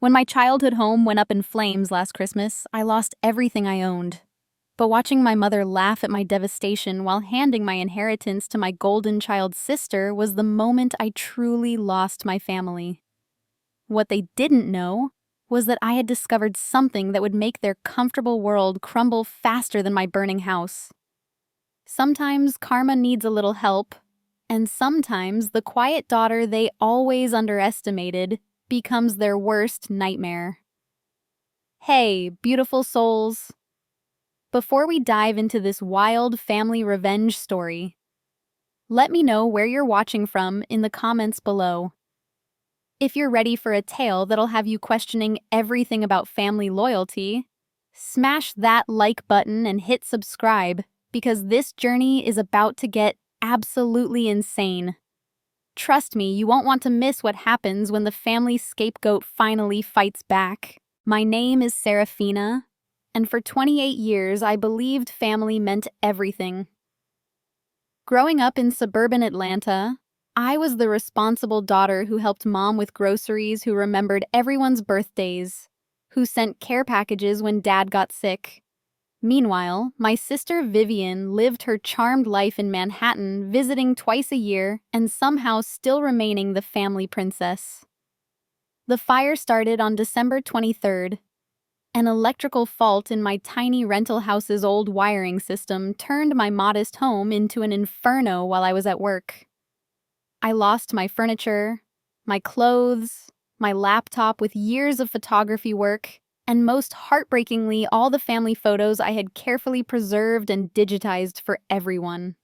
When my childhood home went up in flames last Christmas, I lost everything I owned. But watching my mother laugh at my devastation while handing my inheritance to my golden child sister was the moment I truly lost my family. What they didn't know was that I had discovered something that would make their comfortable world crumble faster than my burning house. Sometimes karma needs a little help, and sometimes the quiet daughter they always underestimated becomes their worst nightmare. Hey, beautiful souls! Before we dive into this wild family revenge story, let me know where you're watching from in the comments below. If you're ready for a tale that'll have you questioning everything about family loyalty, smash that like button and hit subscribe, because this journey is about to get absolutely insane. Trust me, you won't want to miss what happens when the family scapegoat finally fights back. My name is Serafina, and for 28 years I believed family meant everything. Growing up in suburban Atlanta, I was the responsible daughter who helped mom with groceries, who remembered everyone's birthdays, who sent care packages when dad got sick. Meanwhile, my sister Vivian lived her charmed life in Manhattan, visiting twice a year and somehow still remaining the family princess. The fire started on December 23rd. An electrical fault in my tiny rental house's old wiring system turned my modest home into an inferno while I was at work. I lost my furniture, my clothes, my laptop with years of photography work, and most heartbreakingly, all the family photos I had carefully preserved and digitized for everyone.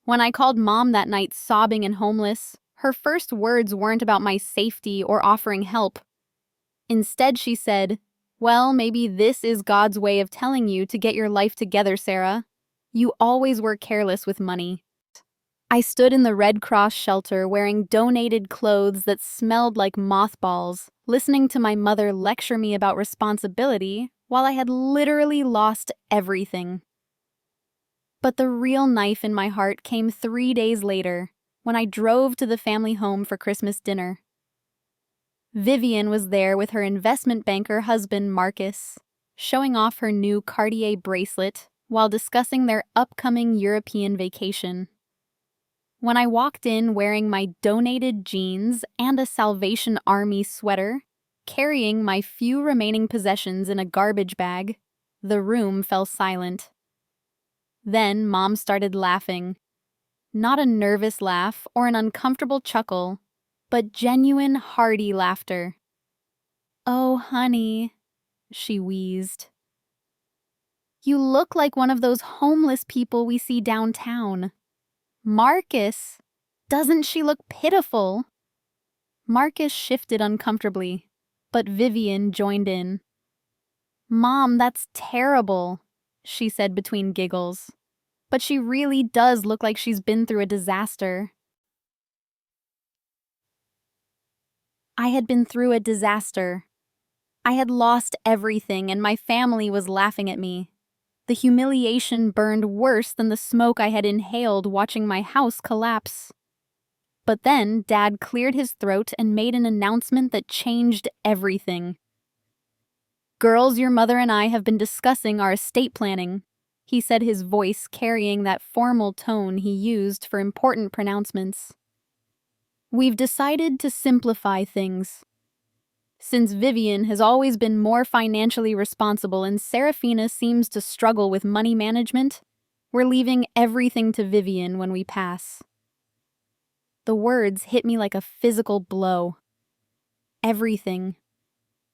When I called mom that night sobbing and homeless, her first words weren't about my safety or offering help. Instead, she said, "Well, maybe this is God's way of telling you to get your life together, Sarah. You always were careless with money." I stood in the Red Cross shelter wearing donated clothes that smelled like mothballs, listening to my mother lecture me about responsibility while I had literally lost everything. But the real knife in my heart came 3 days later, when I drove to the family home for Christmas dinner. Vivian was there with her investment banker husband Marcus, showing off her new Cartier bracelet while discussing their upcoming European vacation. When I walked in wearing my donated jeans and a Salvation Army sweater, carrying my few remaining possessions in a garbage bag, the room fell silent. Then Mom started laughing. Not a nervous laugh or an uncomfortable chuckle, but genuine, hearty laughter. "Oh, honey," she wheezed. "You look like one of those homeless people we see downtown." "Marcus, doesn't she look pitiful?" Marcus shifted uncomfortably, but Vivian joined in. "Mom, that's terrible," she said between giggles. "But she really does look like she's been through a disaster." I had been through a disaster. I had lost everything, and my family was laughing at me. The humiliation burned worse than the smoke I had inhaled watching my house collapse. But then Dad cleared his throat and made an announcement that changed everything. "Girls, your mother and I have been discussing our estate planning," he said, his voice carrying that formal tone he used for important pronouncements. "We've decided to simplify things. Since Vivian has always been more financially responsible and Serafina seems to struggle with money management, we're leaving everything to Vivian when we pass." The words hit me like a physical blow. Everything.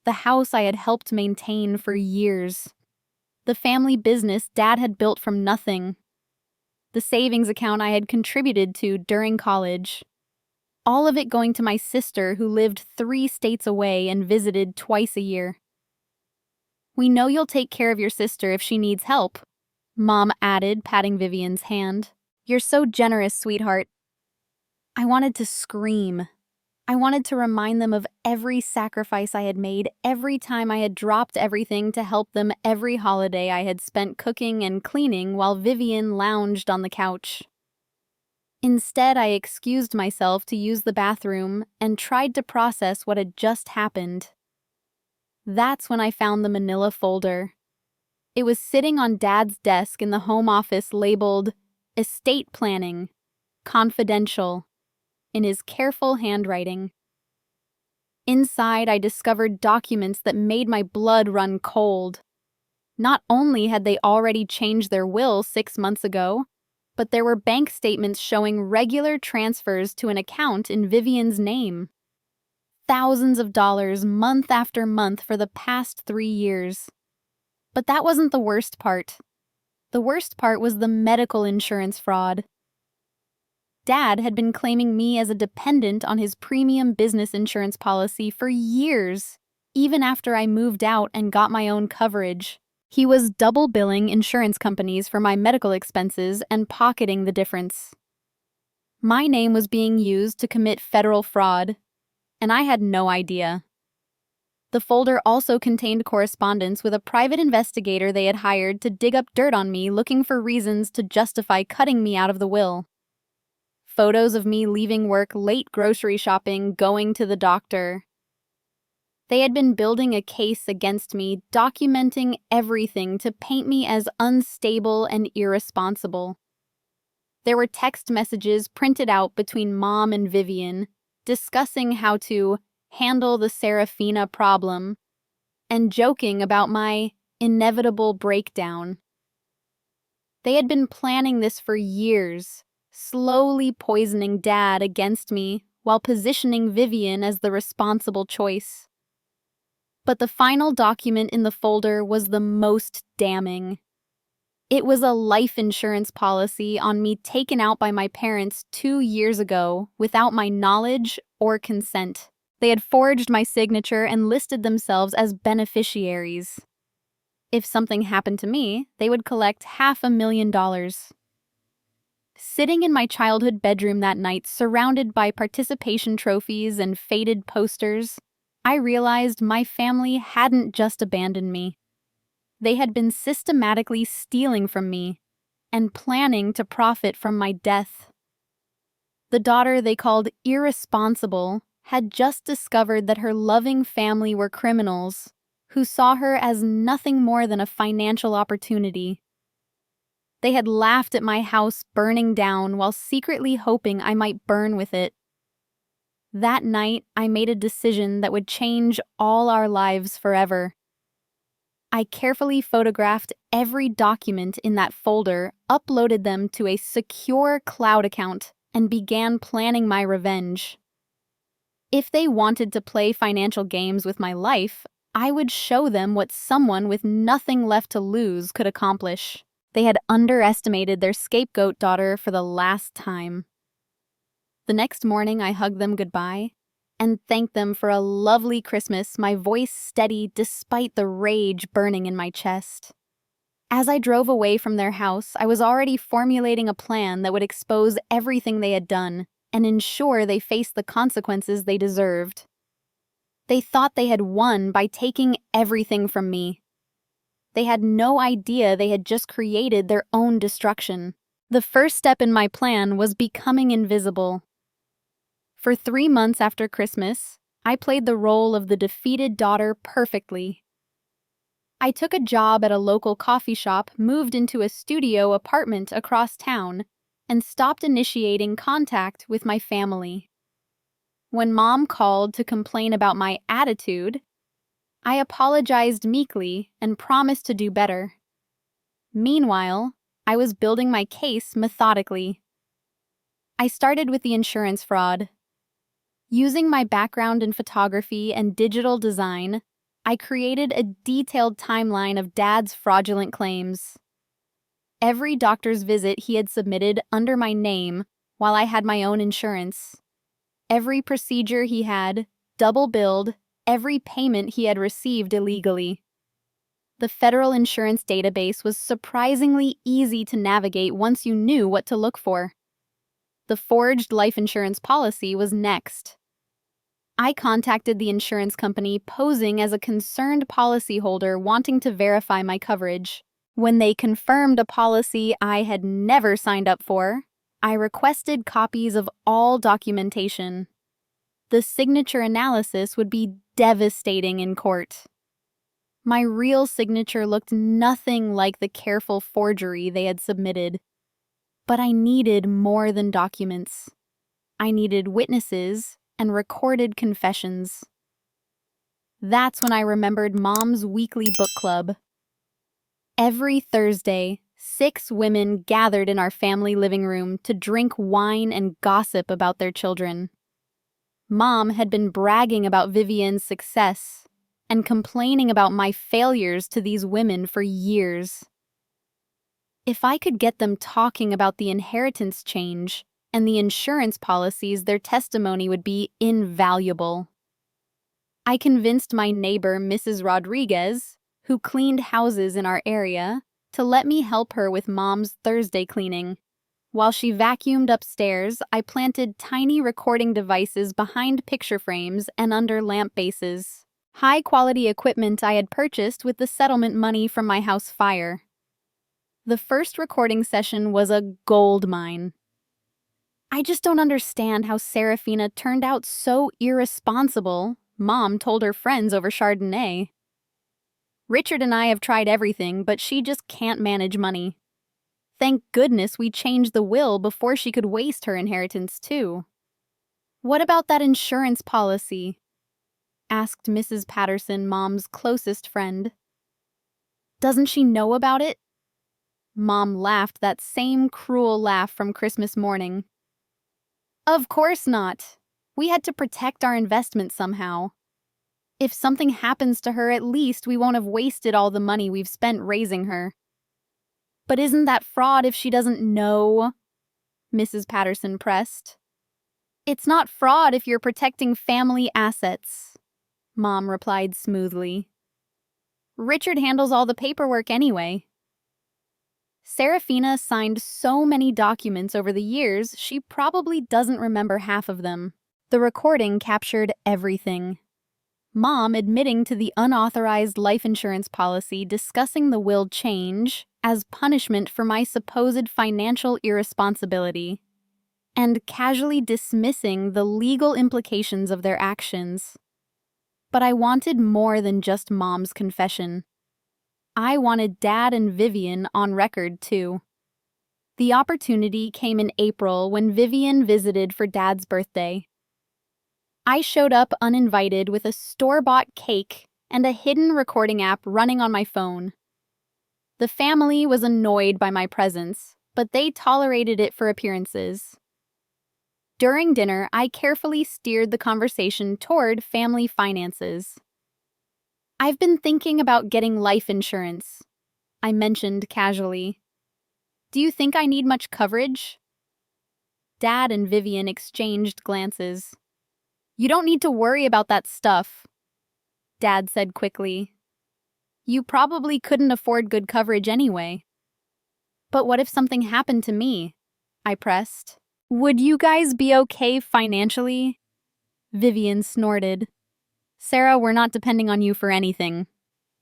The house I had helped maintain for years. The family business Dad had built from nothing. The savings account I had contributed to during college. All of it going to my sister, who lived 3 states away and visited twice a year. "We know you'll take care of your sister if she needs help," Mom added, patting Vivian's hand. "You're so generous, sweetheart." I wanted to scream. I wanted to remind them of every sacrifice I had made, every time I had dropped everything to help them, every holiday I had spent cooking and cleaning while Vivian lounged on the couch. Instead, I excused myself to use the bathroom and tried to process what had just happened. That's when I found the manila folder. It was sitting on Dad's desk in the home office labeled Estate Planning, Confidential, in his careful handwriting. Inside, I discovered documents that made my blood run cold. Not only had they already changed their will 6 months ago, but there were bank statements showing regular transfers to an account in Vivian's name. Thousands of dollars month after month for the past 3 years. But that wasn't the worst part. The worst part was the medical insurance fraud. Dad had been claiming me as a dependent on his premium business insurance policy for years, even after I moved out and got my own coverage. He was double billing insurance companies for my medical expenses and pocketing the difference. My name was being used to commit federal fraud, and I had no idea. The folder also contained correspondence with a private investigator they had hired to dig up dirt on me, looking for reasons to justify cutting me out of the will. Photos of me leaving work late grocery shopping, going to the doctor. They had been building a case against me, documenting everything to paint me as unstable and irresponsible. There were text messages printed out between Mom and Vivian, discussing how to handle the Serafina problem, and joking about my inevitable breakdown. They had been planning this for years, slowly poisoning Dad against me while positioning Vivian as the responsible choice. But the final document in the folder was the most damning. It was a life insurance policy on me taken out by my parents 2 years ago without my knowledge or consent. They had forged my signature and listed themselves as beneficiaries. If something happened to me, they would collect $500,000. Sitting in my childhood bedroom that night, surrounded by participation trophies and faded posters, I realized my family hadn't just abandoned me. They had been systematically stealing from me and planning to profit from my death. The daughter they called irresponsible had just discovered that her loving family were criminals who saw her as nothing more than a financial opportunity. They had laughed at my house burning down while secretly hoping I might burn with it. That night, I made a decision that would change all our lives forever. I carefully photographed every document in that folder, uploaded them to a secure cloud account, and began planning my revenge. If they wanted to play financial games with my life, I would show them what someone with nothing left to lose could accomplish. They had underestimated their scapegoat daughter for the last time. The next morning, I hugged them goodbye and thanked them for a lovely Christmas, my voice steady despite the rage burning in my chest. As I drove away from their house, I was already formulating a plan that would expose everything they had done and ensure they faced the consequences they deserved. They thought they had won by taking everything from me. They had no idea they had just created their own destruction. The first step in my plan was becoming invisible. For 3 months after Christmas, I played the role of the defeated daughter perfectly. I took a job at a local coffee shop, moved into a studio apartment across town, and stopped initiating contact with my family. When Mom called to complain about my attitude, I apologized meekly and promised to do better. Meanwhile, I was building my case methodically. I started with the insurance fraud. Using my background in photography and digital design, I created a detailed timeline of Dad's fraudulent claims. Every doctor's visit he had submitted under my name while I had my own insurance. Every procedure he had, double billed, every payment he had received illegally. The federal insurance database was surprisingly easy to navigate once you knew what to look for. The forged life insurance policy was next. I contacted the insurance company posing as a concerned policyholder wanting to verify my coverage. When they confirmed a policy I had never signed up for, I requested copies of all documentation. The signature analysis would be devastating in court. My real signature looked nothing like the careful forgery they had submitted. But I needed more than documents. I needed witnesses and recorded confessions. That's when I remembered Mom's weekly book club. Every Thursday, 6 women gathered in our family living room to drink wine and gossip about their children. Mom had been bragging about Vivian's success and complaining about my failures to these women for years. If I could get them talking about the inheritance change and the insurance policies, their testimony would be invaluable. I convinced my neighbor, Mrs. Rodriguez, who cleaned houses in our area, to let me help her with Mom's Thursday cleaning. While she vacuumed upstairs, I planted tiny recording devices behind picture frames and under lamp bases. High-quality equipment I had purchased with the settlement money from my house fire. The first recording session was a gold mine. I just don't understand how Serafina turned out so irresponsible, Mom told her friends over Chardonnay. Richard and I have tried everything, but she just can't manage money. Thank goodness we changed the will before she could waste her inheritance, too. What about that insurance policy? Asked Mrs. Patterson, Mom's closest friend. Doesn't she know about it? Mom laughed that same cruel laugh from Christmas morning. Of course not. We had to protect our investment somehow. If something happens to her, at least we won't have wasted all the money we've spent raising her. But isn't that fraud if she doesn't know? Mrs. Patterson pressed. It's not fraud if you're protecting family assets, Mom replied smoothly. Richard handles all the paperwork anyway. Serafina signed so many documents over the years, she probably doesn't remember half of them. The recording captured everything. Mom admitting to the unauthorized life insurance policy, discussing the will change as punishment for my supposed financial irresponsibility, and casually dismissing the legal implications of their actions. But I wanted more than just Mom's confession. I wanted Dad and Vivian on record, too. The opportunity came in April when Vivian visited for Dad's birthday. I showed up uninvited with a store-bought cake and a hidden recording app running on my phone. The family was annoyed by my presence, but they tolerated it for appearances. During dinner, I carefully steered the conversation toward family finances. I've been thinking about getting life insurance, I mentioned casually. Do you think I need much coverage? Dad and Vivian exchanged glances. You don't need to worry about that stuff, Dad said quickly. You probably couldn't afford good coverage anyway. But what if something happened to me? I pressed. Would you guys be okay financially? Vivian snorted. Sarah, we're not depending on you for anything.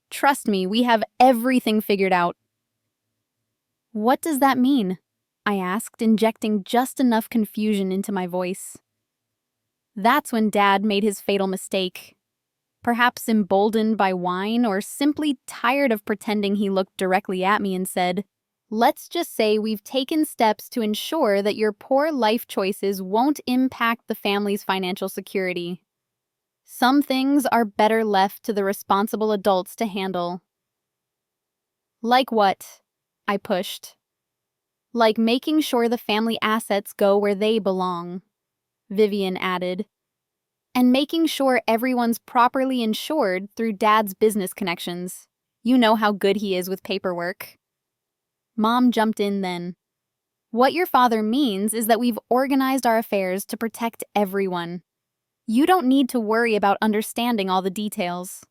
Trust me, we have everything figured out. What does that mean? I asked, injecting just enough confusion into my voice. That's when Dad made his fatal mistake. Perhaps emboldened by wine or simply tired of pretending, he looked directly at me and said, Let's just say we've taken steps to ensure that your poor life choices won't impact the family's financial security. Some things are better left to the responsible adults to handle. Like what? I pushed. Like making sure the family assets go where they belong, Vivian added. And making sure everyone's properly insured through Dad's business connections. You know how good he is with paperwork. Mom jumped in then. What your father means is that we've organized our affairs to protect everyone. You don't need to worry about understanding all the details.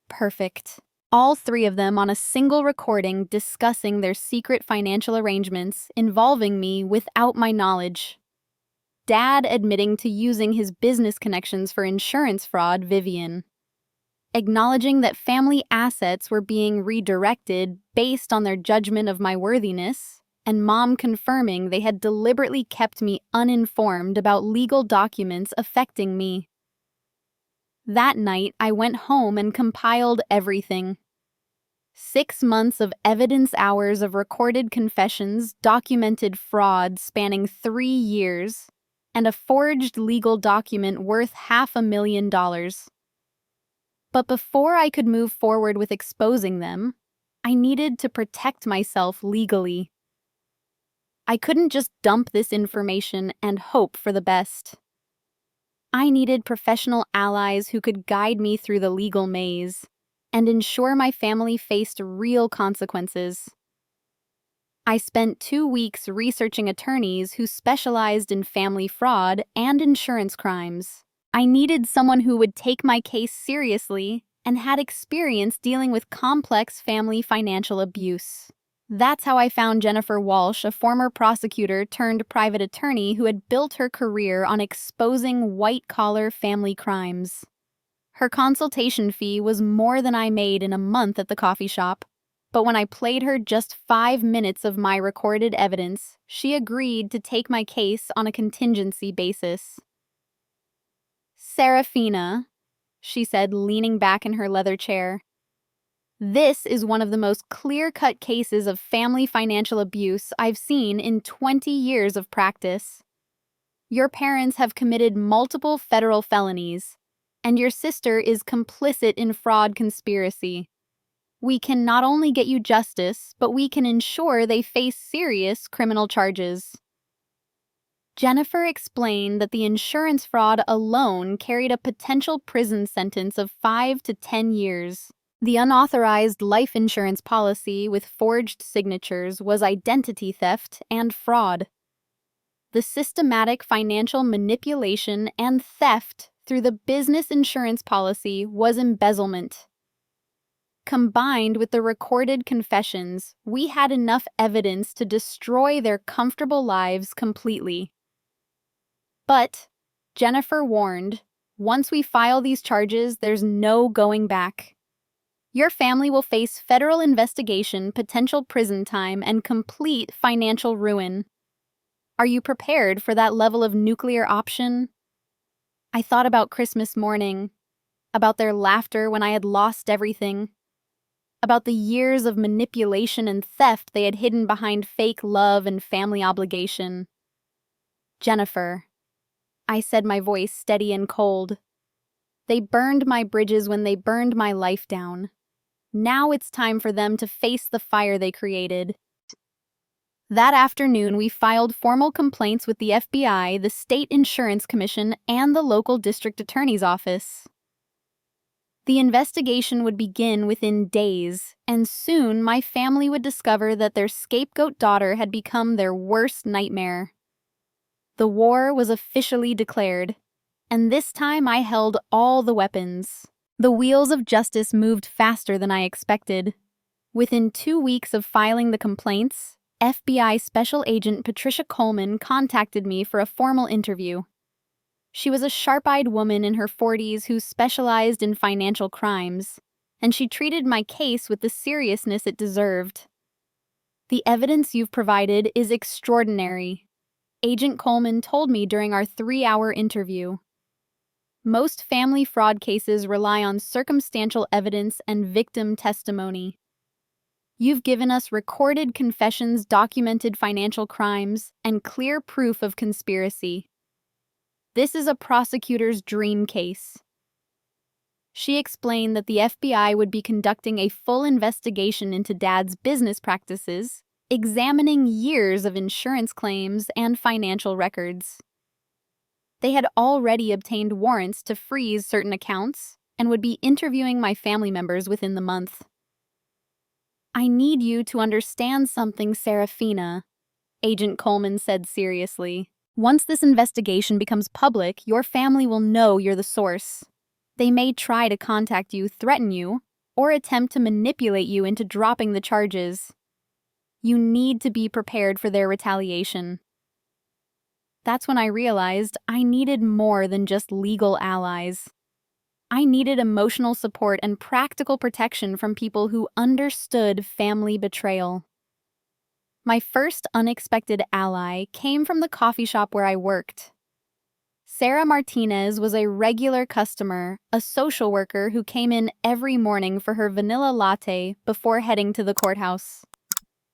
Perfect. All 3 of them on a single recording discussing their secret financial arrangements involving me without my knowledge. Dad admitting to using his business connections for insurance fraud, Vivian. Acknowledging that family assets were being redirected based on their judgment of my worthiness, and Mom confirming they had deliberately kept me uninformed about legal documents affecting me. That night, I went home and compiled everything. 6 months of evidence hours of recorded confessions, documented fraud spanning 3 years, and a forged legal document worth $500,000. But before I could move forward with exposing them, I needed to protect myself legally. I couldn't just dump this information and hope for the best. I needed professional allies who could guide me through the legal maze and ensure my family faced real consequences. I spent 2 weeks researching attorneys who specialized in family fraud and insurance crimes. I needed someone who would take my case seriously and had experience dealing with complex family financial abuse. That's how I found Jennifer Walsh, a former prosecutor turned private attorney who had built her career on exposing white-collar family crimes. Her consultation fee was more than I made in a month at the coffee shop, but when I played her just 5 minutes of my recorded evidence, she agreed to take my case on a contingency basis. "Serafina," she said, leaning back in her leather chair, "this is one of the most clear-cut cases of family financial abuse I've seen in 20 years of practice. Your parents have committed multiple federal felonies, and your sister is complicit in fraud conspiracy. We can not only get you justice, but we can ensure they face serious criminal charges." Jennifer explained that the insurance fraud alone carried a potential prison sentence of 5 to 10 years. The unauthorized life insurance policy with forged signatures was identity theft and fraud. The systematic financial manipulation and theft through the business insurance policy was embezzlement. Combined with the recorded confessions, we had enough evidence to destroy their comfortable lives completely. But, Jennifer warned, once we file these charges, there's no going back. Your family will face federal investigation, potential prison time, and complete financial ruin. Are you prepared for that level of nuclear option? I thought about Christmas morning, about their laughter when I had lost everything, about the years of manipulation and theft they had hidden behind fake love and family obligation. "Jennifer," I said, my voice steady and cold, "they burned my bridges when they burned my life down. Now it's time for them to face the fire they created." That afternoon, we filed formal complaints with the FBI, the State Insurance Commission, and the local district attorney's office. The investigation would begin within days, and soon my family would discover that their scapegoat daughter had become their worst nightmare. The war was officially declared, and this time I held all the weapons. The wheels of justice moved faster than I expected. Within 2 weeks of filing the complaints, FBI Special Agent Patricia Coleman contacted me for a formal interview. She was a sharp-eyed woman in her 40s who specialized in financial crimes, and she treated my case with the seriousness it deserved. "The evidence you've provided is extraordinary," Agent Coleman told me during our 3-hour interview. "Most family fraud cases rely on circumstantial evidence and victim testimony. You've given us recorded confessions, documented financial crimes, and clear proof of conspiracy. This is a prosecutor's dream case." She explained that the FBI would be conducting a full investigation into Dad's business practices, examining years of insurance claims and financial records. They had already obtained warrants to freeze certain accounts and would be interviewing my family members within the month. "I need you to understand something, Serafina," Agent Coleman said seriously. "Once this investigation becomes public, your family will know you're the source. They may try to contact you, threaten you, or attempt to manipulate you into dropping the charges. You need to be prepared for their retaliation." That's when I realized I needed more than just legal allies. I needed emotional support and practical protection from people who understood family betrayal. My first unexpected ally came from the coffee shop where I worked. Sarah Martinez was a regular customer, a social worker who came in every morning for her vanilla latte before heading to the courthouse.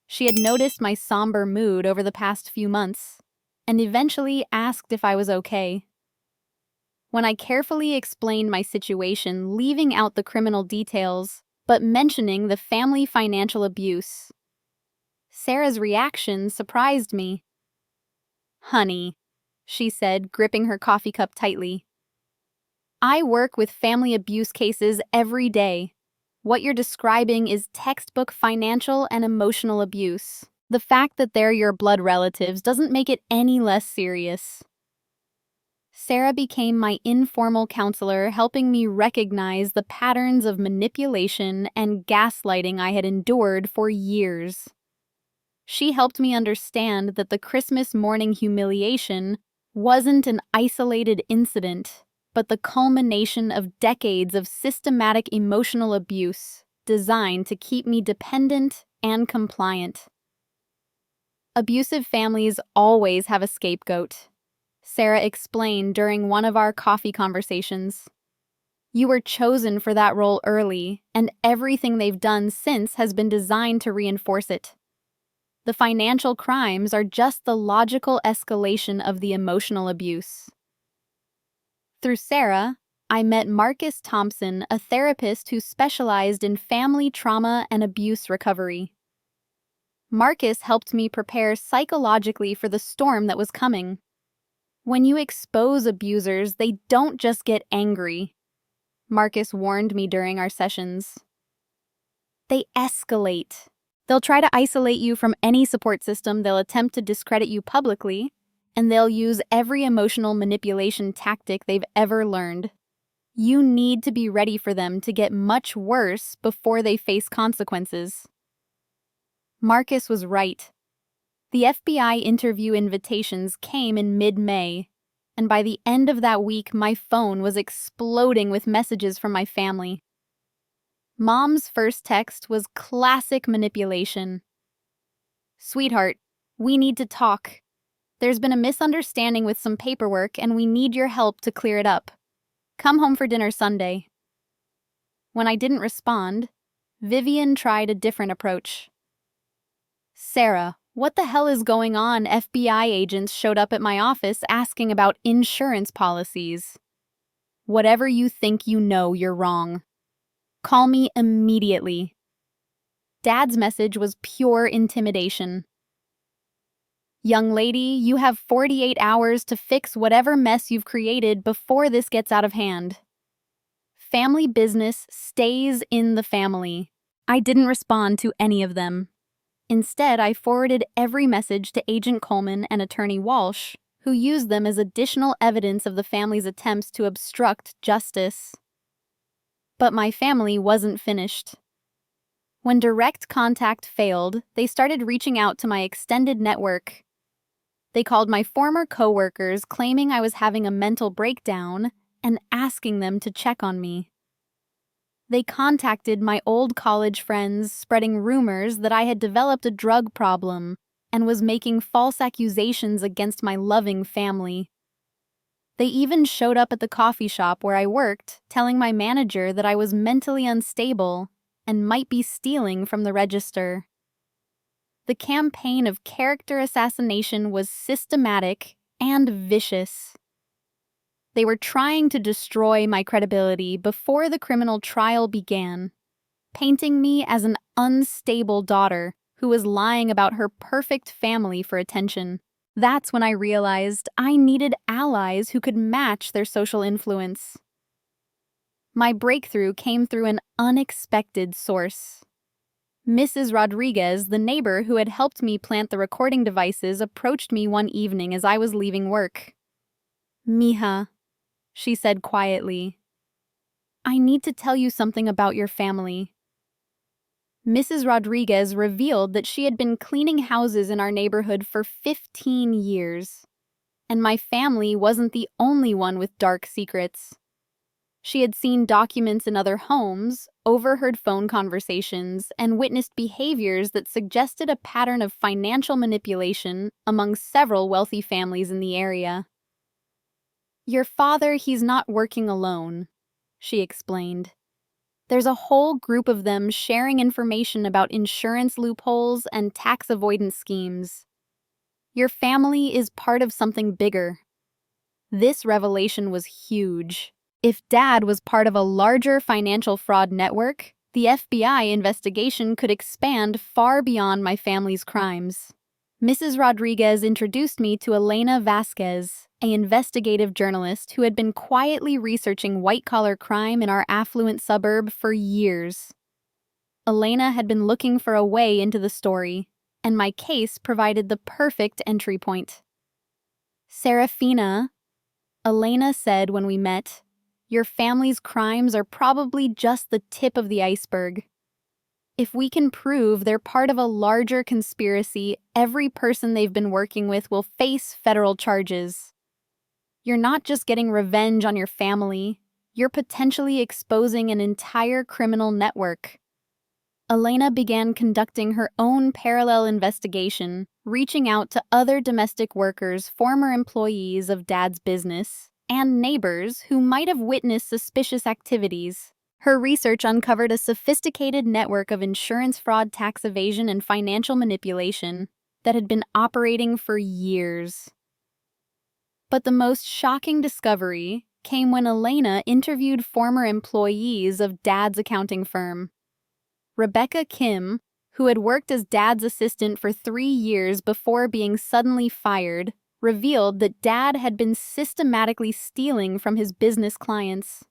She had noticed my somber mood over the past few months and eventually asked if I was okay. When I carefully explained my situation, leaving out the criminal details, but mentioning the family financial abuse, Sarah's reaction surprised me. "Honey," she said, gripping her coffee cup tightly, "I work with family abuse cases every day. What you're describing is textbook financial and emotional abuse. The fact that they're your blood relatives doesn't make it any less serious." Sarah became my informal counselor, helping me recognize the patterns of manipulation and gaslighting I had endured for years. She helped me understand that the Christmas morning humiliation wasn't an isolated incident, but the culmination of decades of systematic emotional abuse designed to keep me dependent and compliant. Abusive families always have a scapegoat, Sarah explained during one of our coffee conversations. You were chosen for that role early, and everything they've done since has been designed to reinforce it. The financial crimes are just the logical escalation of the emotional abuse. Through Sarah, I met Marcus Thompson, a therapist who specialized in family trauma and abuse recovery. Marcus helped me prepare psychologically for the storm that was coming. When you expose abusers, they don't just get angry, Marcus warned me during our sessions. They escalate. They'll try to isolate you from any support system, they'll attempt to discredit you publicly, and they'll use every emotional manipulation tactic they've ever learned. You need to be ready for them to get much worse before they face consequences. Marcus was right. The FBI interview invitations came in mid-May, and by the end of that week, my phone was exploding with messages from my family. Mom's first text was classic manipulation. "Sweetheart, we need to talk. There's been a misunderstanding with some paperwork, and we need your help to clear it up. Come home for dinner Sunday." When I didn't respond, Vivian tried a different approach. "Sarah, what the hell is going on? FBI agents showed up at my office asking about insurance policies. Whatever you think you know, you're wrong. Call me immediately." Dad's message was pure intimidation. "Young lady, you have 48 hours to fix whatever mess you've created before this gets out of hand. Family business stays in the family." I didn't respond to any of them. Instead, I forwarded every message to Agent Coleman and Attorney Walsh, who used them as additional evidence of the family's attempts to obstruct justice. But my family wasn't finished. When direct contact failed, they started reaching out to my extended network. They called my former coworkers, claiming I was having a mental breakdown and asking them to check on me. They contacted my old college friends, spreading rumors that I had developed a drug problem and was making false accusations against my loving family. They even showed up at the coffee shop where I worked, telling my manager that I was mentally unstable and might be stealing from the register. The campaign of character assassination was systematic and vicious. They were trying to destroy my credibility before the criminal trial began, painting me as an unstable daughter who was lying about her perfect family for attention. That's when I realized I needed allies who could match their social influence. My breakthrough came through an unexpected source. Mrs. Rodriguez, the neighbor who had helped me plant the recording devices, approached me one evening as I was leaving work. "Mija," she said quietly, "I need to tell you something about your family." Mrs. Rodriguez revealed that she had been cleaning houses in our neighborhood for 15 years, and my family wasn't the only one with dark secrets. She had seen documents in other homes, overheard phone conversations, and witnessed behaviors that suggested a pattern of financial manipulation among several wealthy families in the area. Your father, he's not working alone, she explained. There's a whole group of them sharing information about insurance loopholes and tax avoidance schemes. Your family is part of something bigger. This revelation was huge. If Dad was part of a larger financial fraud network, the FBI investigation could expand far beyond my family's crimes. Mrs. Rodriguez introduced me to Elena Vasquez, an investigative journalist who had been quietly researching white-collar crime in our affluent suburb for years. Elena had been looking for a way into the story, and my case provided the perfect entry point. Serafina, Elena said when we met, your family's crimes are probably just the tip of the iceberg. If we can prove they're part of a larger conspiracy, every person they've been working with will face federal charges. You're not just getting revenge on your family, you're potentially exposing an entire criminal network. Elena began conducting her own parallel investigation, reaching out to other domestic workers, former employees of Dad's business, and neighbors who might have witnessed suspicious activities. Her research uncovered a sophisticated network of insurance fraud, tax evasion, and financial manipulation that had been operating for years. But the most shocking discovery came when Elena interviewed former employees of Dad's accounting firm. Rebecca Kim, who had worked as Dad's assistant for 3 years before being suddenly fired, revealed that Dad had been systematically stealing from his business clients.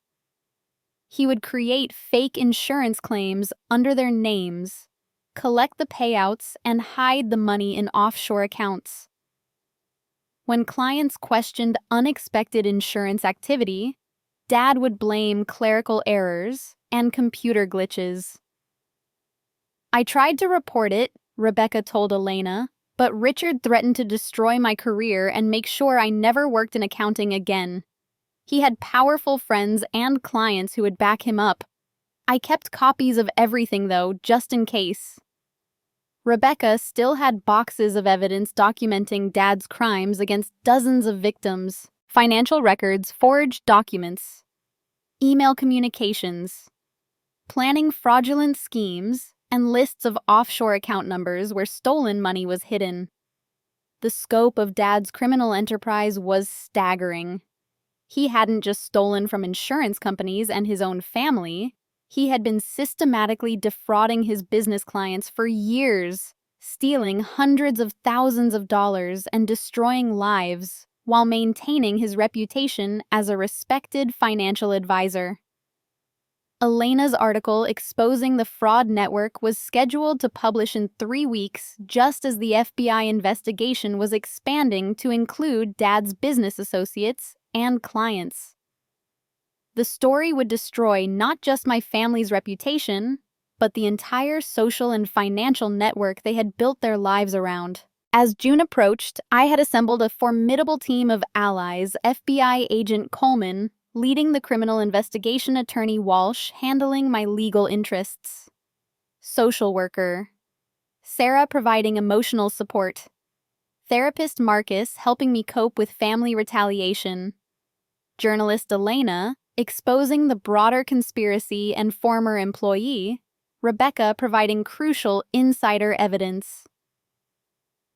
He would create fake insurance claims under their names, collect the payouts, and hide the money in offshore accounts. When clients questioned unexpected insurance activity, Dad would blame clerical errors and computer glitches. I tried to report it, Rebecca told Elena, but Richard threatened to destroy my career and make sure I never worked in accounting again. He had powerful friends and clients who would back him up. I kept copies of everything, though, just in case. Rebecca still had boxes of evidence documenting Dad's crimes against dozens of victims, financial records, forged documents, email communications, planning fraudulent schemes, and lists of offshore account numbers where stolen money was hidden. The scope of Dad's criminal enterprise was staggering. He hadn't just stolen from insurance companies and his own family. He had been systematically defrauding his business clients for years, stealing hundreds of thousands of dollars and destroying lives while maintaining his reputation as a respected financial advisor. Elena's article exposing the fraud network was scheduled to publish in 3 weeks, just as the FBI investigation was expanding to include Dad's business associates and clients. The story would destroy not just my family's reputation, but the entire social and financial network they had built their lives around. As June approached, I had assembled a formidable team of allies, FBI agent Coleman leading the criminal investigation, attorney Walsh handling my legal interests, social worker Sarah providing emotional support, therapist Marcus helping me cope with family retaliation, journalist Elena exposing the broader conspiracy, and former employee Rebecca providing crucial insider evidence.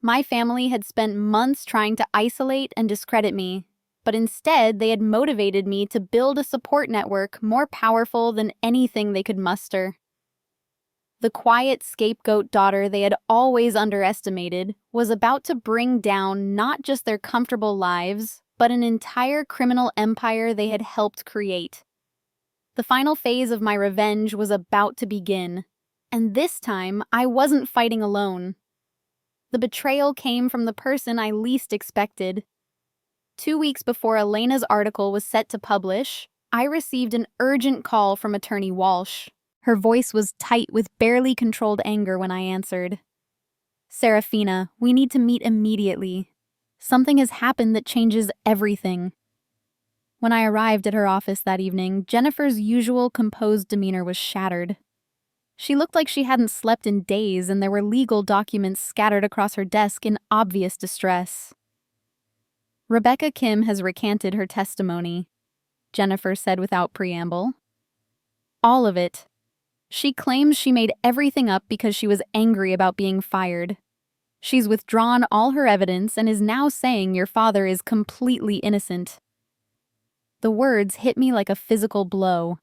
My family had spent months trying to isolate and discredit me, but instead they had motivated me to build a support network more powerful than anything they could muster. The quiet scapegoat daughter they had always underestimated was about to bring down not just their comfortable lives, but an entire criminal empire they had helped create. The final phase of my revenge was about to begin, and this time I wasn't fighting alone. The betrayal came from the person I least expected. 2 weeks before Elena's article was set to publish, I received an urgent call from attorney Walsh. Her voice was tight with barely controlled anger when I answered. Serafina, we need to meet immediately. Something has happened that changes everything. When I arrived at her office that evening, Jennifer's usual composed demeanor was shattered. She looked like she hadn't slept in days, and there were legal documents scattered across her desk in obvious distress. Rebecca Kim has recanted her testimony, Jennifer said without preamble. All of it. She claims she made everything up because she was angry about being fired. She's withdrawn all her evidence and is now saying your father is completely innocent. The words hit me like a physical blow.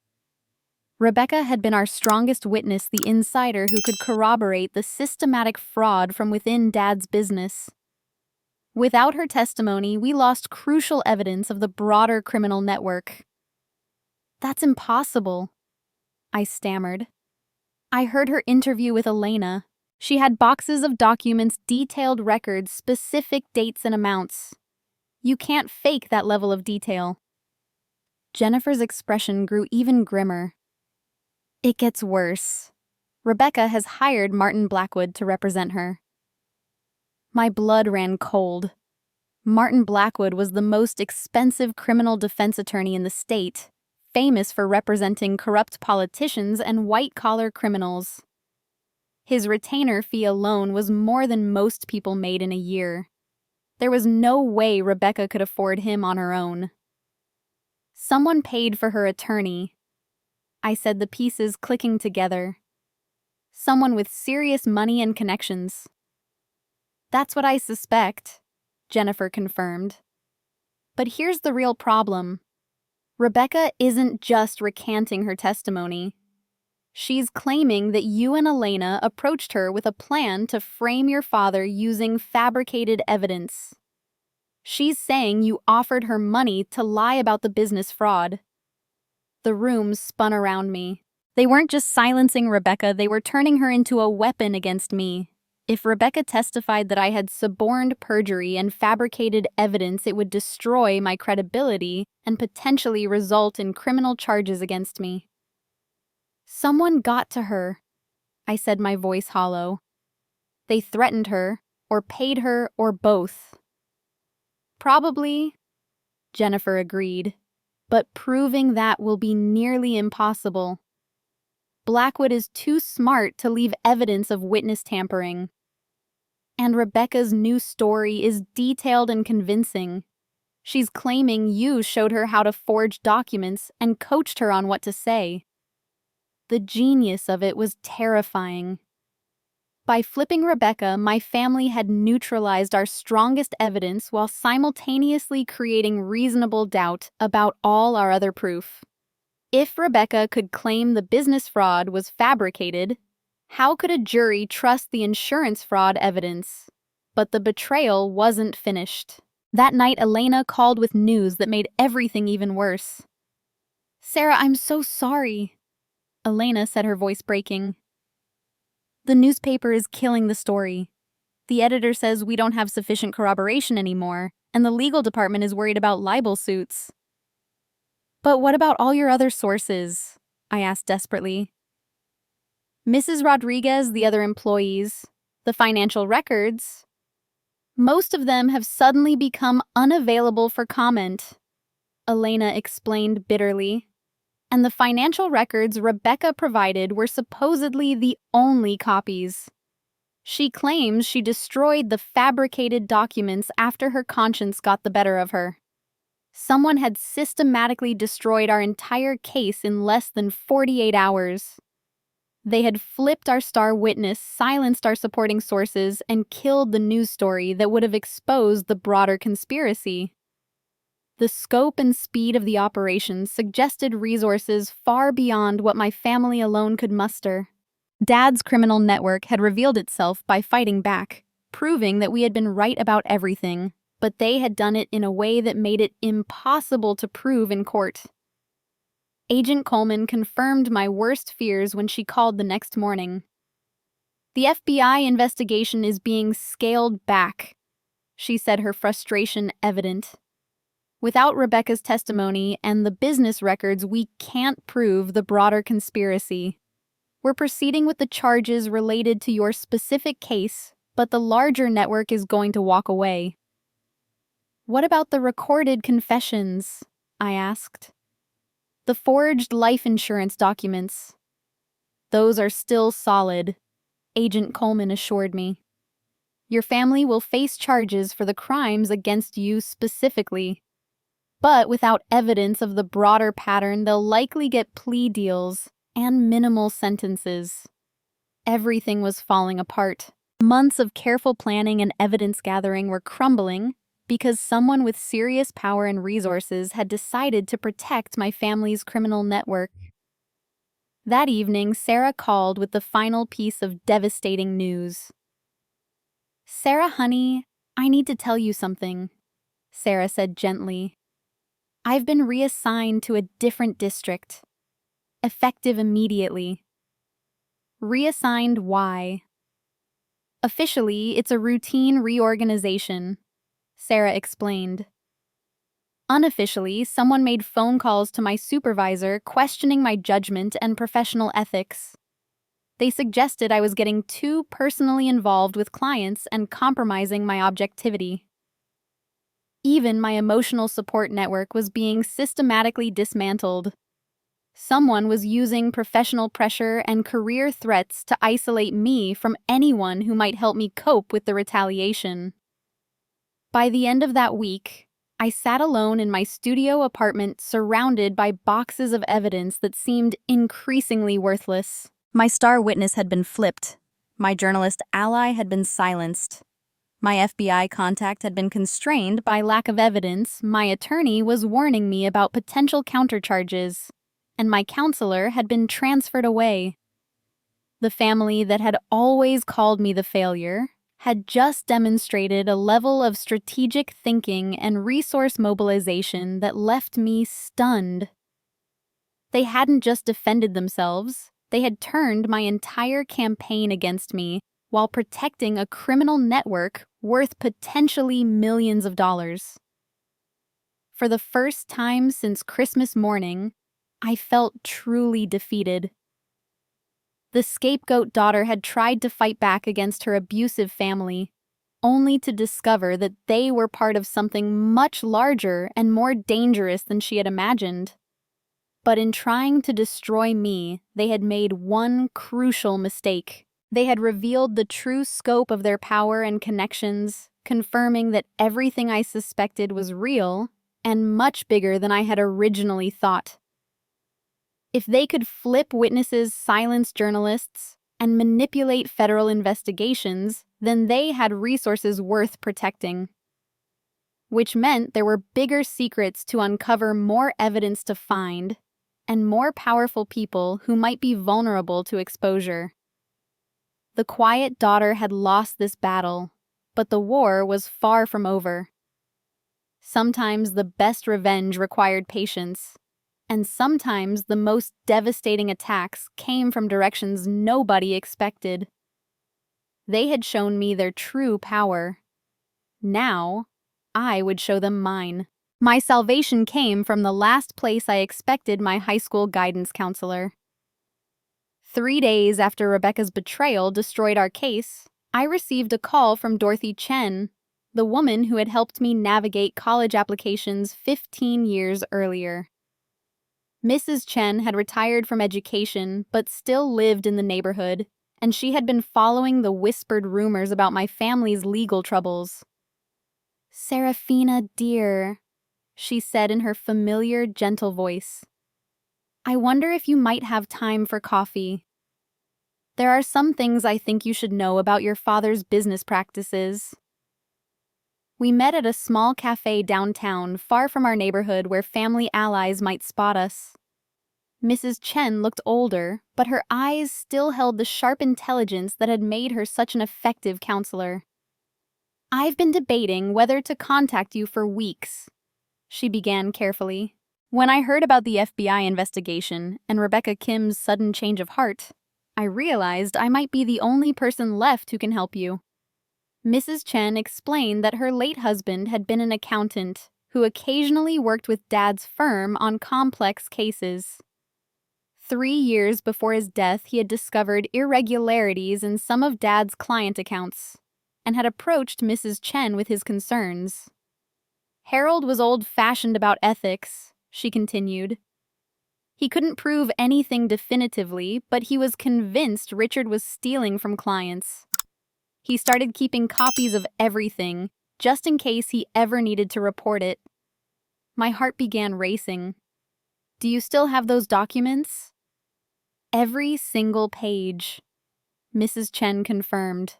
Rebecca had been our strongest witness, the insider who could corroborate the systematic fraud from within Dad's business. Without her testimony, we lost crucial evidence of the broader criminal network. That's impossible, I stammered. I heard her interview with Elena. She had boxes of documents, detailed records, specific dates and amounts. You can't fake that level of detail. Jennifer's expression grew even grimmer. It gets worse. Rebecca has hired Martin Blackwood to represent her. My blood ran cold. Martin Blackwood was the most expensive criminal defense attorney in the state, famous for representing corrupt politicians and white-collar criminals. His retainer fee alone was more than most people made in a year. There was no way Rebecca could afford him on her own. Someone paid for her attorney. I said, the pieces clicking together. Someone with serious money and connections. That's what I suspect, Jennifer confirmed. But here's the real problem. Rebecca isn't just recanting her testimony. She's claiming that you and Elena approached her with a plan to frame your father using fabricated evidence. She's saying you offered her money to lie about the business fraud. The room spun around me. They weren't just silencing Rebecca, they were turning her into a weapon against me. If Rebecca testified that I had suborned perjury and fabricated evidence, it would destroy my credibility and potentially result in criminal charges against me. Someone got to her, I said, my voice hollow. They threatened her, or paid her, or both. Probably, Jennifer agreed, but proving that will be nearly impossible. Blackwood is too smart to leave evidence of witness tampering. And Rebecca's new story is detailed and convincing. She's claiming you showed her how to forge documents and coached her on what to say. The genius of it was terrifying. By flipping Rebecca, my family had neutralized our strongest evidence while simultaneously creating reasonable doubt about all our other proof. If Rebecca could claim the business fraud was fabricated, how could a jury trust the insurance fraud evidence? But the betrayal wasn't finished. That night, Elena called with news that made everything even worse. "Sarah, I'm so sorry," Elena said, her voice breaking. "The newspaper is killing the story. The editor says we don't have sufficient corroboration anymore, and the legal department is worried about libel suits." "But what about all your other sources?" I asked desperately. "Mrs. Rodriguez, the other employees, the financial records. Most of them have suddenly become unavailable for comment," Elena explained bitterly. "And the financial records Rebecca provided were supposedly the only copies. She claims she destroyed the fabricated documents after her conscience got the better of her. Someone had systematically destroyed our entire case in less than 48 hours. They had flipped our star witness, silenced our supporting sources, and killed the news story that would have exposed the broader conspiracy. The scope and speed of the operation suggested resources far beyond what my family alone could muster. Dad's criminal network had revealed itself by fighting back, proving that we had been right about everything, but they had done it in a way that made it impossible to prove in court. Agent Coleman confirmed my worst fears when she called the next morning. "The FBI investigation is being scaled back," she said, her frustration evident. "Without Rebecca's testimony and the business records, we can't prove the broader conspiracy. We're proceeding with the charges related to your specific case, but the larger network is going to walk away." "What about the recorded confessions?" I asked. "The forged life insurance documents?" "Those are still solid," Agent Coleman assured me. Your family will face charges for the crimes against you specifically. But without evidence of the broader pattern, they'll likely get plea deals and minimal sentences. Everything was falling apart. Months of careful planning and evidence gathering were crumbling because someone with serious power and resources had decided to protect my family's criminal network. That evening, Sarah called with the final piece of devastating news. "Sarah, honey, I need to tell you something," Sarah said gently. "I've been reassigned to a different district, effective immediately." Reassigned why? "Officially, it's a routine reorganization," Sarah explained. "Unofficially, someone made phone calls to my supervisor questioning my judgment and professional ethics. They suggested I was getting too personally involved with clients and compromising my objectivity. Even my emotional support network was being systematically dismantled. Someone was using professional pressure and career threats to isolate me from anyone who might help me cope with the retaliation." By the end of that week, I sat alone in my studio apartment surrounded by boxes of evidence that seemed increasingly worthless. My star witness had been flipped. My journalist ally had been silenced. My FBI contact had been constrained by lack of evidence. My attorney was warning me about potential countercharges, and my counselor had been transferred away. The family that had always called me the failure had just demonstrated a level of strategic thinking and resource mobilization that left me stunned. They hadn't just defended themselves, they had turned my entire campaign against me while protecting a criminal network worth potentially millions of dollars. For the first time since Christmas morning, I felt truly defeated. The scapegoat daughter had tried to fight back against her abusive family, only to discover that they were part of something much larger and more dangerous than she had imagined. But in trying to destroy me, they had made one crucial mistake. They had revealed the true scope of their power and connections, confirming that everything I suspected was real and much bigger than I had originally thought. If they could flip witnesses, silence journalists, and manipulate federal investigations, then they had resources worth protecting. Which meant there were bigger secrets to uncover, more evidence to find, and more powerful people who might be vulnerable to exposure. The quiet daughter had lost this battle, but the war was far from over. Sometimes the best revenge required patience, and sometimes the most devastating attacks came from directions nobody expected. They had shown me their true power. Now, I would show them mine. My salvation came from the last place I expected my high school guidance counselor. 3 days after Rebecca's betrayal destroyed our case, I received a call from Dorothy Chen, the woman who had helped me navigate college applications 15 years earlier. Mrs. Chen had retired from education but still lived in the neighborhood, and she had been following the whispered rumors about my family's legal troubles. "Serafina, dear," she said in her familiar, gentle voice, "I wonder if you might have time for coffee. There are some things I think you should know about your father's business practices." We met at a small cafe downtown, far from our neighborhood where family allies might spot us. Mrs. Chen looked older, but her eyes still held the sharp intelligence that had made her such an effective counselor. "I've been debating whether to contact you for weeks," she began carefully. "When I heard about the FBI investigation and Rebecca Kim's sudden change of heart, I realized I might be the only person left who can help you." Mrs. Chen explained that her late husband had been an accountant who occasionally worked with Dad's firm on complex cases. 3 years before his death, he had discovered irregularities in some of Dad's client accounts and had approached Mrs. Chen with his concerns. "Harold was old-fashioned about ethics," she continued. "He couldn't prove anything definitively, but he was convinced Richard was stealing from clients. He started keeping copies of everything, just in case he ever needed to report it. My heart began racing. Do you still have those documents? Every single page, Mrs. Chen confirmed.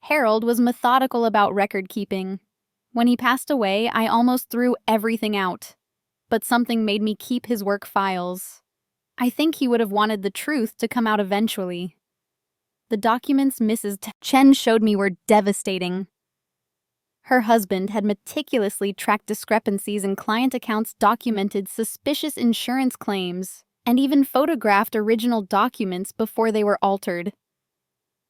Harold was methodical about record keeping. When he passed away, I almost threw everything out, but something made me keep his work files. I think he would have wanted the truth to come out eventually. The documents Mrs. Chen showed me were devastating. Her husband had meticulously tracked discrepancies in client accounts, documented suspicious insurance claims, and even photographed original documents before they were altered.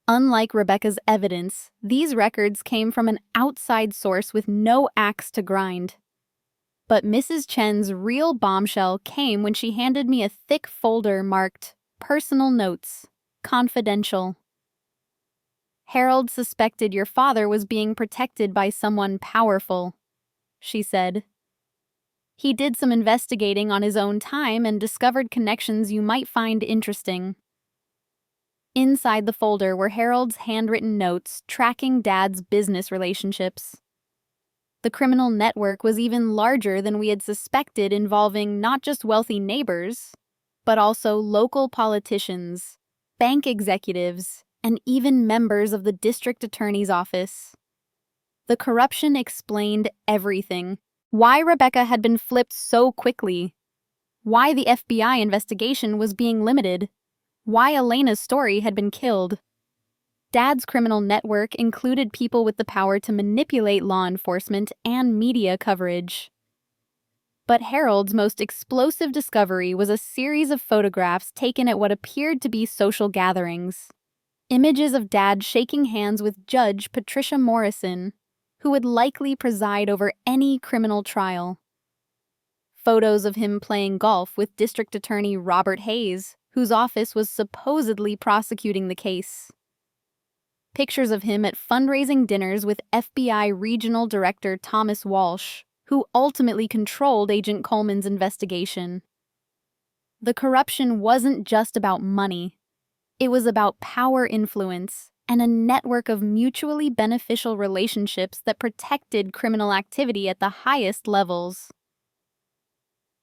Unlike Rebecca's evidence, these records came from an outside source with no axe to grind. But Mrs. Chen's real bombshell came when she handed me a thick folder marked "Personal Notes, Confidential." "Harold suspected your father was being protected by someone powerful," she said. "He did some investigating on his own time and discovered connections you might find interesting." Inside the folder were Harold's handwritten notes tracking Dad's business relationships. The criminal network was even larger than we had suspected, involving not just wealthy neighbors, but also local politicians, bank executives, and even members of the district attorney's office. The corruption explained everything. Why Rebecca had been flipped so quickly. Why the FBI investigation was being limited. Why Elena's story had been killed. Dad's criminal network included people with the power to manipulate law enforcement and media coverage. But Harold's most explosive discovery was a series of photographs taken at what appeared to be social gatherings. Images of Dad shaking hands with Judge Patricia Morrison, who would likely preside over any criminal trial. Photos of him playing golf with District Attorney Robert Hayes, whose office was supposedly prosecuting the case. Pictures of him at fundraising dinners with FBI Regional Director Thomas Walsh, who ultimately controlled Agent Coleman's investigation. The corruption wasn't just about money. It was about power influence and a network of mutually beneficial relationships that protected criminal activity at the highest levels.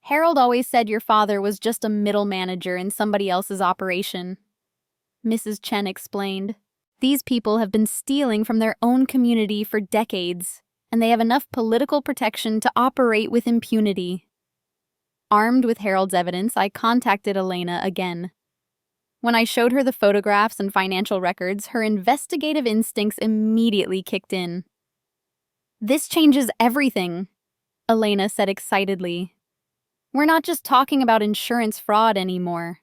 "Harold always said your father was just a middle manager in somebody else's operation," Mrs. Chen explained. "These people have been stealing from their own community for decades, and they have enough political protection to operate with impunity." Armed with Harold's evidence, I contacted Elena again. When I showed her the photographs and financial records, her investigative instincts immediately kicked in. "This changes everything," Elena said excitedly. "We're not just talking about insurance fraud anymore.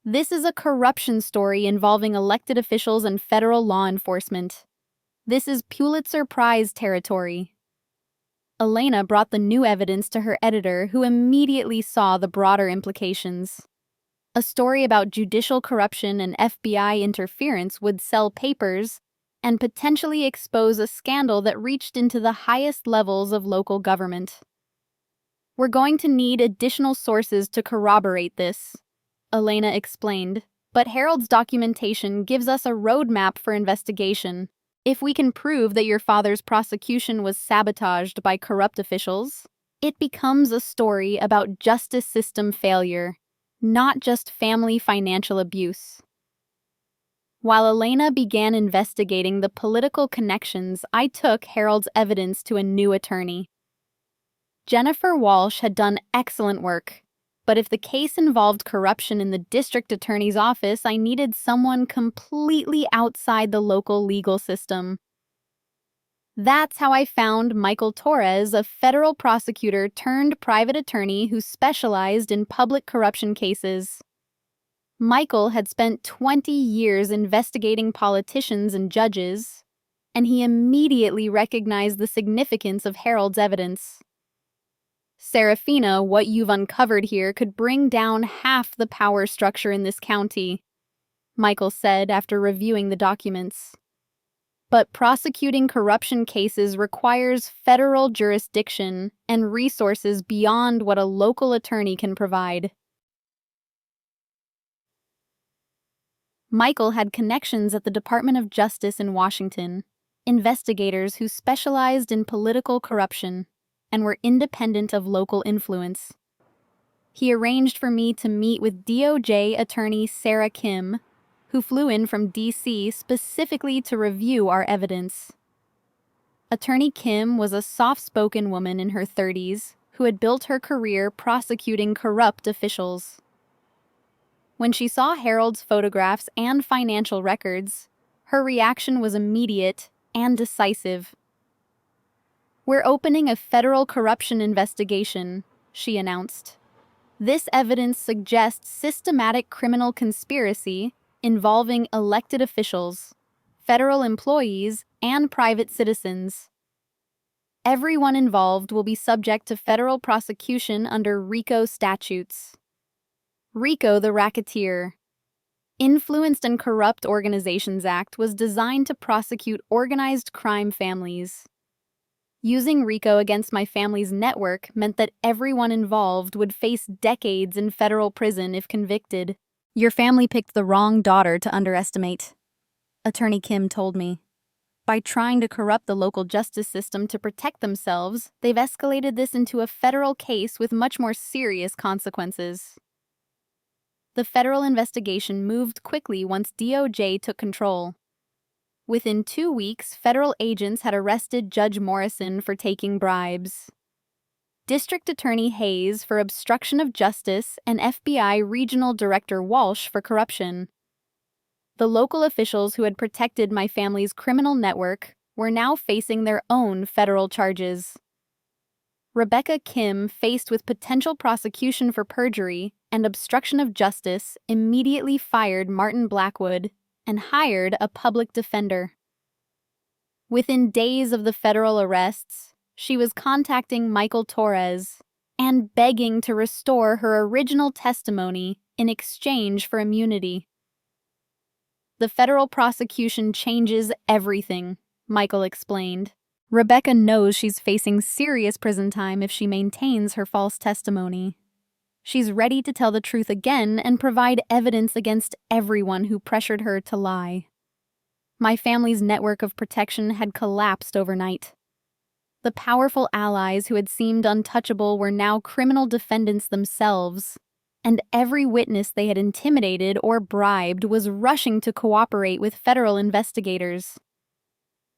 This is a corruption story involving elected officials and federal law enforcement. This is Pulitzer Prize territory." Elena brought the new evidence to her editor, who immediately saw the broader implications. A story about judicial corruption and FBI interference would sell papers and potentially expose a scandal that reached into the highest levels of local government. "We're going to need additional sources to corroborate this," Elena explained, "but Harold's documentation gives us a roadmap for investigation. If we can prove that your father's prosecution was sabotaged by corrupt officials, it becomes a story about justice system failure, not just family financial abuse." While Elena began investigating the political connections, I took Harold's evidence to a new attorney. Jennifer Walsh had done excellent work, but if the case involved corruption in the district attorney's office, I needed someone completely outside the local legal system. That's how I found Michael Torres, a federal prosecutor turned private attorney who specialized in public corruption cases. Michael had spent 20 years investigating politicians and judges, and he immediately recognized the significance of Harold's evidence. "Serafina, what you've uncovered here could bring down half the power structure in this county," Michael said after reviewing the documents. "But prosecuting corruption cases requires federal jurisdiction and resources beyond what a local attorney can provide." Michael had connections at the Department of Justice in Washington, investigators who specialized in political corruption and were independent of local influence. He arranged for me to meet with DOJ attorney Sarah Kim, who flew in from D.C. specifically to review our evidence. Attorney Kim was a soft-spoken woman in her 30s who had built her career prosecuting corrupt officials. When she saw Harold's photographs and financial records, her reaction was immediate and decisive. "We're opening a federal corruption investigation," she announced. "This evidence suggests systematic criminal conspiracy involving elected officials, federal employees, and private citizens. Everyone involved will be subject to federal prosecution under RICO statutes." RICO the Racketeer. Influenced and Corrupt Organizations Act was designed to prosecute organized crime families. Using RICO against my family's network meant that everyone involved would face decades in federal prison if convicted. "Your family picked the wrong daughter to underestimate," Attorney Kim told me. "By trying to corrupt the local justice system to protect themselves, they've escalated this into a federal case with much more serious consequences." The federal investigation moved quickly once DOJ took control. Within 2 weeks, federal agents had arrested Judge Morrison for taking bribes, District Attorney Hayes for obstruction of justice, and FBI Regional Director Walsh for corruption. The local officials who had protected my family's criminal network were now facing their own federal charges. Rebecca Kim, faced with potential prosecution for perjury and obstruction of justice, immediately fired Martin Blackwood and hired a public defender. Within days of the federal arrests, she was contacting Michael Torres and begging to restore her original testimony in exchange for immunity. "The federal prosecution changes everything," Michael explained. "Rebecca knows she's facing serious prison time if she maintains her false testimony. She's ready to tell the truth again and provide evidence against everyone who pressured her to lie." My family's network of protection had collapsed overnight. The powerful allies who had seemed untouchable were now criminal defendants themselves, and every witness they had intimidated or bribed was rushing to cooperate with federal investigators.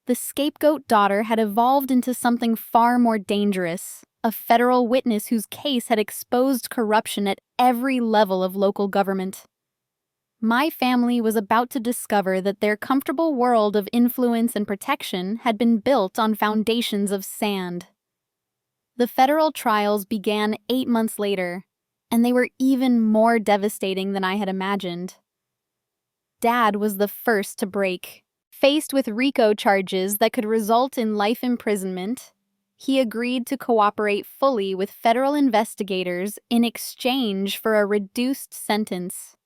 The scapegoat daughter had evolved into something far more dangerous, a federal witness whose case had exposed corruption at every level of local government. My family was about to discover that their comfortable world of influence and protection had been built on foundations of sand. The federal trials began 8 months later, and they were even more devastating than I had imagined. Dad was the first to break. Faced with RICO charges that could result in life imprisonment, he agreed to cooperate fully with federal investigators in exchange for a reduced sentence.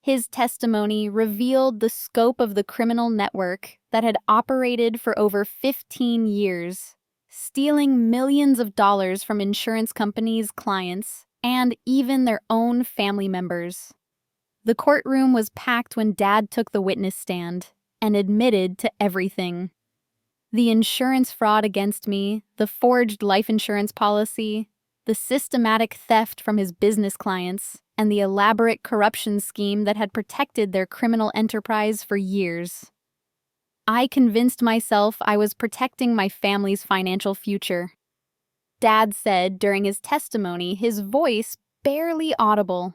His testimony revealed the scope of the criminal network that had operated for over 15 years, stealing millions of dollars from insurance companies' clients and even their own family members. The courtroom was packed when Dad took the witness stand and admitted to everything. The insurance fraud against me, the forged life insurance policy, the systematic theft from his business clients, and the elaborate corruption scheme that had protected their criminal enterprise for years. I convinced myself I was protecting my family's financial future. Dad said during his testimony, his voice barely audible.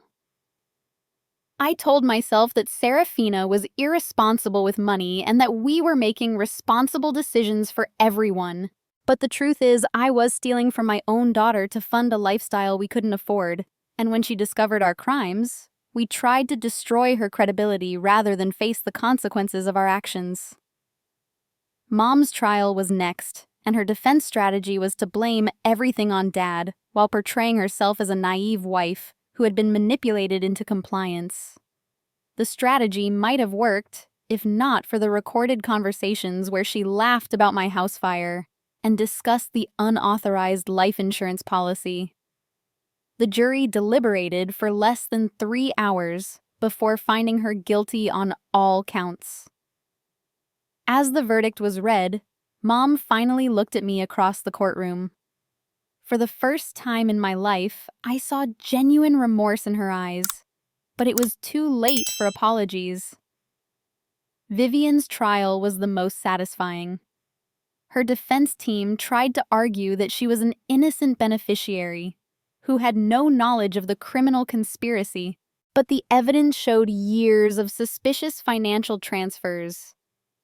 "I told myself that Serafina was irresponsible with money and that we were making responsible decisions for everyone. But the truth is, I was stealing from my own daughter to fund a lifestyle we couldn't afford. And when she discovered our crimes, we tried to destroy her credibility rather than face the consequences of our actions." Mom's trial was next, and her defense strategy was to blame everything on Dad while portraying herself as a naive wife who had been manipulated into compliance. The strategy might have worked, if not for the recorded conversations where she laughed about my house fire and discussed the unauthorized life insurance policy. The jury deliberated for less than 3 hours before finding her guilty on all counts. As the verdict was read, Mom finally looked at me across the courtroom. For the first time in my life, I saw genuine remorse in her eyes, but it was too late for apologies. Vivian's trial was the most satisfying. Her defense team tried to argue that she was an innocent beneficiary who had no knowledge of the criminal conspiracy, but the evidence showed years of suspicious financial transfers,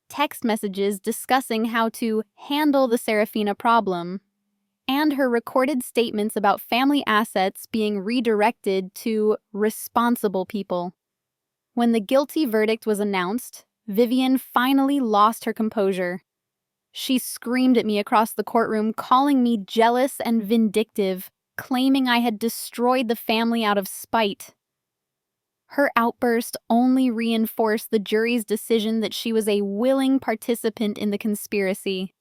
text messages discussing how to handle the Serafina problem, and her recorded statements about family assets being redirected to responsible people. When the guilty verdict was announced, Vivian finally lost her composure. She screamed at me across the courtroom, calling me jealous and vindictive, claiming I had destroyed the family out of spite. Her outburst only reinforced the jury's decision that she was a willing participant in the conspiracy.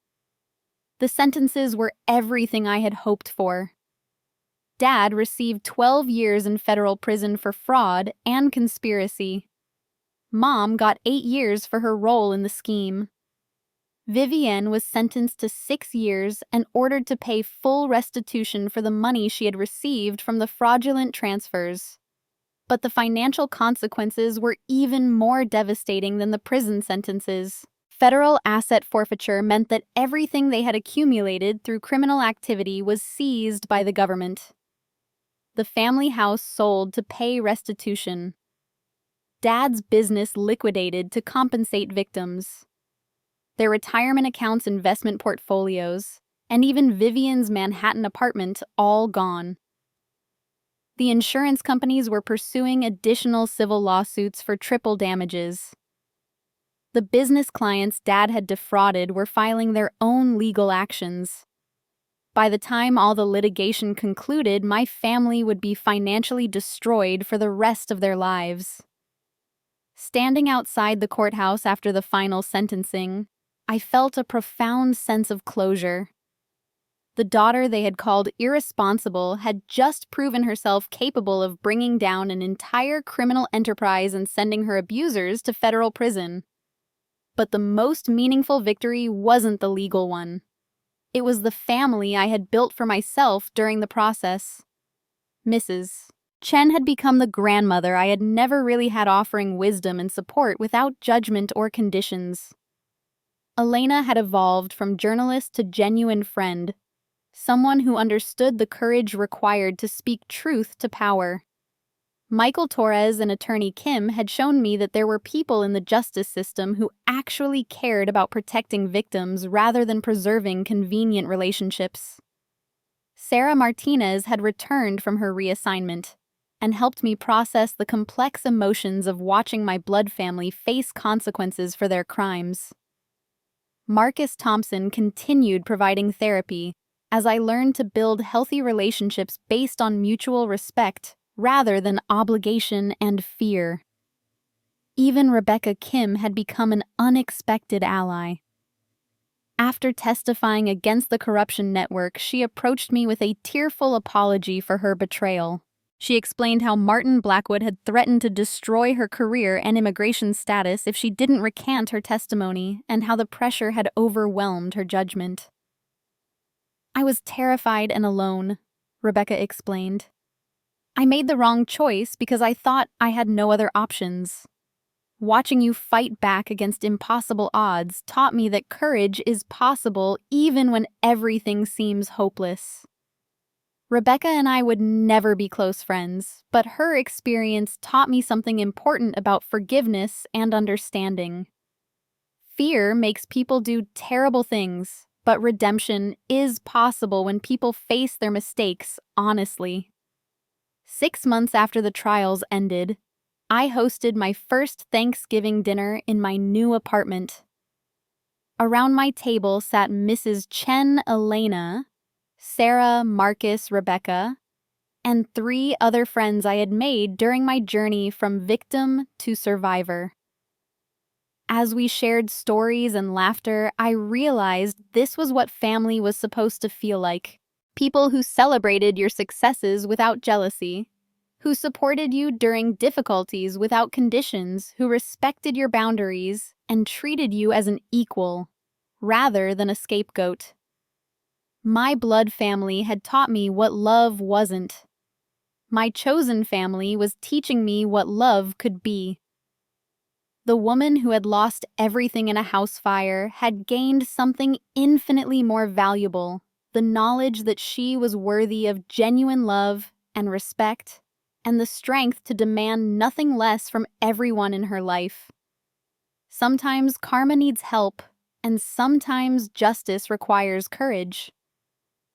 The sentences were everything I had hoped for. Dad received 12 years in federal prison for fraud and conspiracy. Mom got 8 years for her role in the scheme. Vivienne was sentenced to 6 years and ordered to pay full restitution for the money she had received from the fraudulent transfers. But the financial consequences were even more devastating than the prison sentences. Federal asset forfeiture meant that everything they had accumulated through criminal activity was seized by the government. The family house sold to pay restitution. Dad's business liquidated to compensate victims. Their retirement accounts, investment portfolios, and even Vivian's Manhattan apartment all gone. The insurance companies were pursuing additional civil lawsuits for triple damages. The business clients Dad had defrauded were filing their own legal actions. By the time all the litigation concluded, my family would be financially destroyed for the rest of their lives. Standing outside the courthouse after the final sentencing, I felt a profound sense of closure. The daughter they had called irresponsible had just proven herself capable of bringing down an entire criminal enterprise and sending her abusers to federal prison. But the most meaningful victory wasn't the legal one. It was the family I had built for myself during the process. Mrs. Chen had become the grandmother I had never really had, offering wisdom and support without judgment or conditions. Elena had evolved from journalist to genuine friend, someone who understood the courage required to speak truth to power. Michael Torres and attorney Kim had shown me that there were people in the justice system who actually cared about protecting victims rather than preserving convenient relationships. Sarah Martinez had returned from her reassignment and helped me process the complex emotions of watching my blood family face consequences for their crimes. Marcus Thompson continued providing therapy as I learned to build healthy relationships based on mutual respect rather than obligation and fear. Even Rebecca Kim had become an unexpected ally. After testifying against the corruption network, she approached me with a tearful apology for her betrayal. She explained how Martin Blackwood had threatened to destroy her career and immigration status if she didn't recant her testimony, and how the pressure had overwhelmed her judgment. "I was terrified and alone," Rebecca explained. "I made the wrong choice because I thought I had no other options. Watching you fight back against impossible odds taught me that courage is possible even when everything seems hopeless." Rebecca and I would never be close friends, but her experience taught me something important about forgiveness and understanding. Fear makes people do terrible things, but redemption is possible when people face their mistakes honestly. 6 months after the trials ended, I hosted my first Thanksgiving dinner in my new apartment. Around my table sat Mrs. Chen, Elena, Sarah, Marcus, Rebecca, and 3 other friends I had made during my journey from victim to survivor. As we shared stories and laughter, I realized this was what family was supposed to feel like. People who celebrated your successes without jealousy, who supported you during difficulties without conditions, who respected your boundaries and treated you as an equal, rather than a scapegoat. My blood family had taught me what love wasn't. My chosen family was teaching me what love could be. The woman who had lost everything in a house fire had gained something infinitely more valuable, the knowledge that she was worthy of genuine love and respect, and the strength to demand nothing less from everyone in her life. Sometimes karma needs help, and sometimes justice requires courage.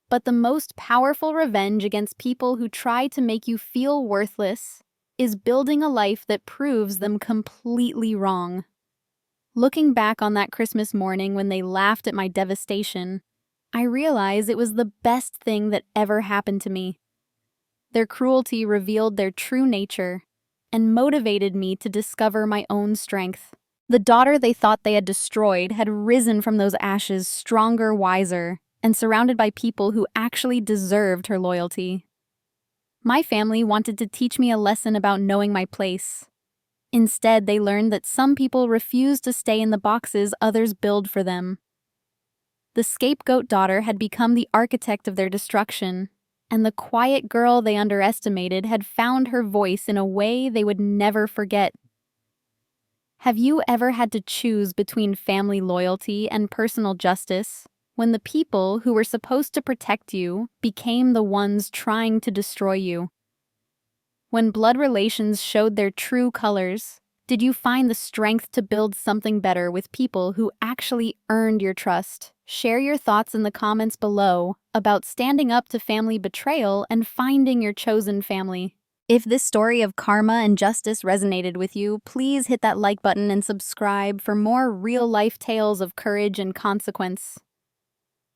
But the most powerful revenge against people who try to make you feel worthless is building a life that proves them completely wrong. Looking back on that Christmas morning when they laughed at my devastation, I realize it was the best thing that ever happened to me. Their cruelty revealed their true nature and motivated me to discover my own strength. The daughter they thought they had destroyed had risen from those ashes stronger, wiser, and surrounded by people who actually deserved her loyalty. My family wanted to teach me a lesson about knowing my place. Instead, they learned that some people refuse to stay in the boxes others build for them. The scapegoat daughter had become the architect of their destruction, and the quiet girl they underestimated had found her voice in a way they would never forget. Have you ever had to choose between family loyalty and personal justice, when the people who were supposed to protect you became the ones trying to destroy you? When blood relations showed their true colors, did you find the strength to build something better with people who actually earned your trust? Share your thoughts in the comments below about standing up to family betrayal and finding your chosen family. If this story of karma and justice resonated with you, please hit that like button and subscribe for more real-life tales of courage and consequence.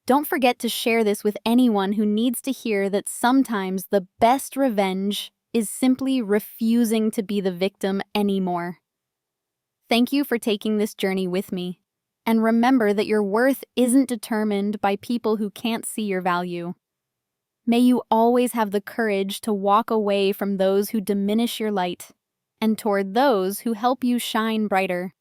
Don't forget to share this with anyone who needs to hear that sometimes the best revenge is simply refusing to be the victim anymore. Thank you for taking this journey with me. And remember that your worth isn't determined by people who can't see your value. May you always have the courage to walk away from those who diminish your light and toward those who help you shine brighter.